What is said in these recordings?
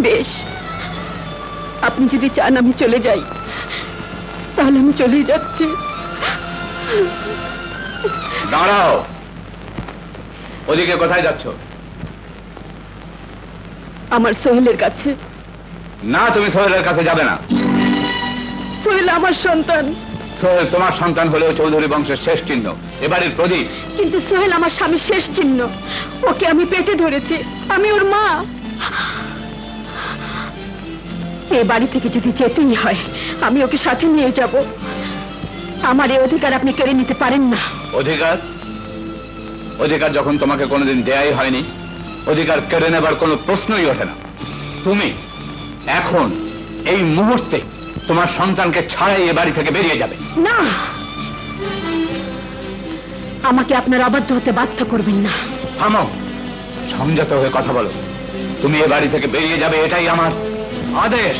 বেশ, আপনি যদি চান আমি চলে যাই তাহলে আমি চলেই যাচ্ছি। দাঁড়াও, ওদিকে কোথায় যাচ্ছ? আমার সোহেলের কাছে। না, তুমি সোহেলের কাছে যাবে না। সোহেল আমার সন্তান। সোহেল তোমার সন্তান হলেও চৌধুরী বংশের শেষ চিহ্ন, এবাড়ির প্রদীপ। কিন্তু সোহেল আমার স্বামীর শেষ চিহ্ন। ওকে আমি পেটে ধরেছি, আমি ওর মা। এই বাড়ি থেকে যদি যেতেই হয় আমি ওকে সাথে নিয়ে যাব। আমার এই অধিকার আপনি কেড়ে নিতে পারেন না। অধিকার? অধিকার যখন তোমাকে কোনোদিন দেয়াই হয়নি, অধিকার কেড়ে নেবার কোনো প্রশ্নই ওঠে না। তুমি এখন এই মুহূর্তে তোমার সন্তানকে ছাড়াই এ বাড়ি থেকে বেরিয়ে যাবে। না, আমাকে আপনার অবাধ্য হতে বাধ্য করবেন না। থামো, সংযত হয়ে কথা বলো। তুমি এ বাড়ি থেকে বেরিয়ে যাবে, এটাই আমার আদেশ।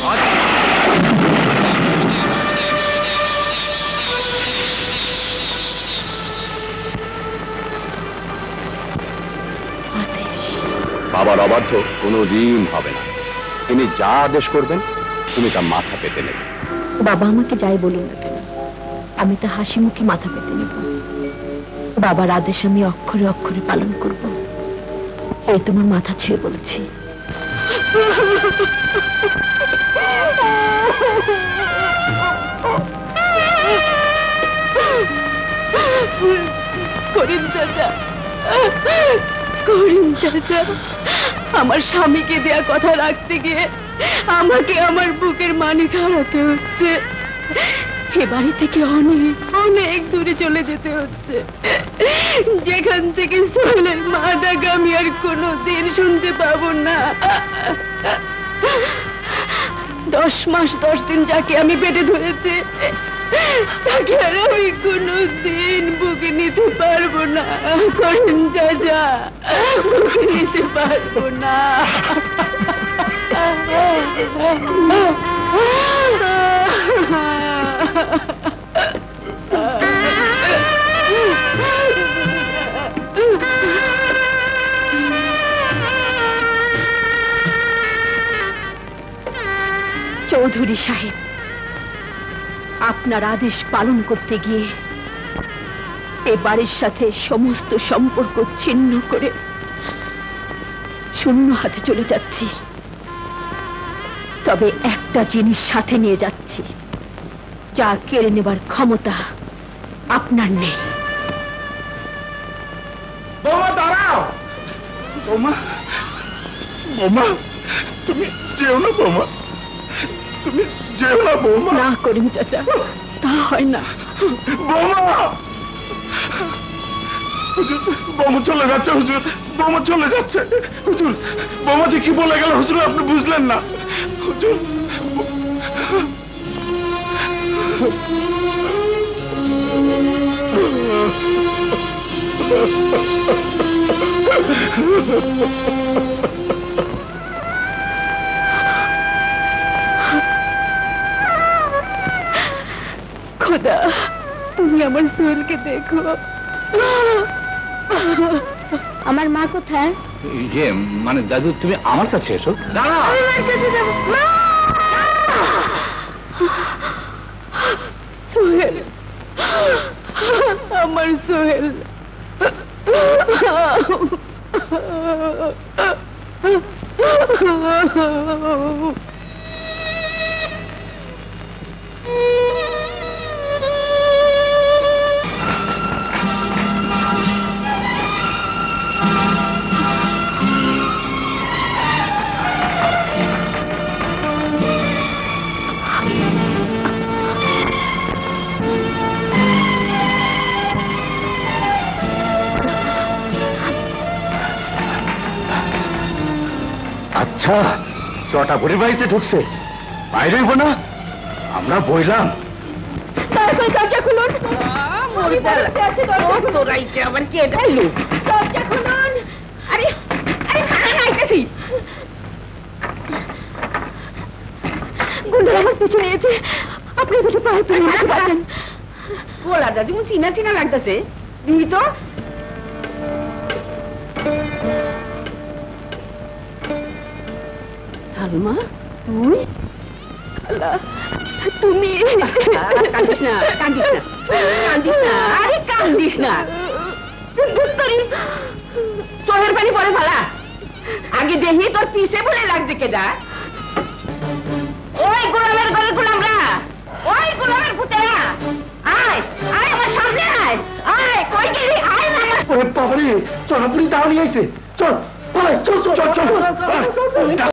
বাবার অবাধ্য কোনোদিন হবে না। তিনি যা আদেশ করবেন তুমি তা মাথা পেতে নেবে। বাবা আমাকে যাই বলুন না কেন, আমি তা হাসি মুখে মাথা পেতে নেব। বাবার আদেশ আমি অক্ষরে অক্ষরে পালন করব, এই তোমার মাথা ছুঁয়ে বলছি। করিম চাচা, করিম চাচা, আমার স্বামীকে দেয়া কথা রাখতে গিয়ে আমাকে আমার বুকের মানিক হারাতে হচ্ছে। এ বাড়ি থেকে অনেক অনেক দূরে চলে যেতে হচ্ছে, যেখান থেকে সোহেলের মা ডাকা আমি আর কোনোদিন শুনতে পাবো না। 10 মাস 10 দিন যাকে আমি পেটে ধরেছি তাকে আর আমি কোনোদিন বুকে নিতে পারবো না। করিম চাচা, বুকে নিতে পারবো না। চৌধুরী সাহেব, আপনার আদেশ পালন করতে গিয়ে এ বাড়ির সাথে সমস্ত সম্পর্ক ছিন্ন করে শূন্য হাতে চলে যাচ্ছি। তবে একটা জিনিস সাথে নিয়ে যাচ্ছি, যা কেড়ে নেবার ক্ষমতা আপনার নেই। বৌমা দাঁড়াও। বৌমা, বৌমা তুমি যেও না। বৌমা তুমি যেও না। বৌমা না করিম চাচা, তা হয় না। বৌমা, হুজুর বৌমা চলে যাচ্ছে। হুজুর বৌমা চলে যাচ্ছে। হুজুর বৌমা যে কি বলে গেল হুজুর আপনি বুঝলেন না। হুজুর খোদা, তুমি আমার সোহেলকে দেখো। আমার মা কোথায়? ইয়ে মানে দাদু, তুমি আমার কাছে এসো। দাঁড়াও। সোহেল, আমার সোহেল। আচ্ছা, চটা বুড়ির বাড়িতে ঢুকছে, বাইরে হইব না? আমরা বইলাম। দরজা খুলুন। তোরাইতে আবার কে এলো? দরজা খুলুন। আরে আরে খানা নাইতেছি। আমার পিছনে এসে আপনি দুটো পায়ে পড়ে নিতে পারেন। গোলাটা যেমন চিনা চিনা লাগতেছে, দিদি তো সালমা, তুই? খালা, তুমি? কান্দিস না, কান্দিস না, কান্দিস না, আরে কান্দিস না। চোখের পানি পরে ভালা, আগে দেখি তোর পিছে বলে লাগছে কেডা। ওই গোলামের ঘরের গোলামরা, ওই গোলামের পুতেরা, আয় আয় আমার সামনে আয়, আয় কই গেলি, আয় না আমার। ওরে বাবারে, চল পুরি তাহলে আইছে, চল চল চল চল চল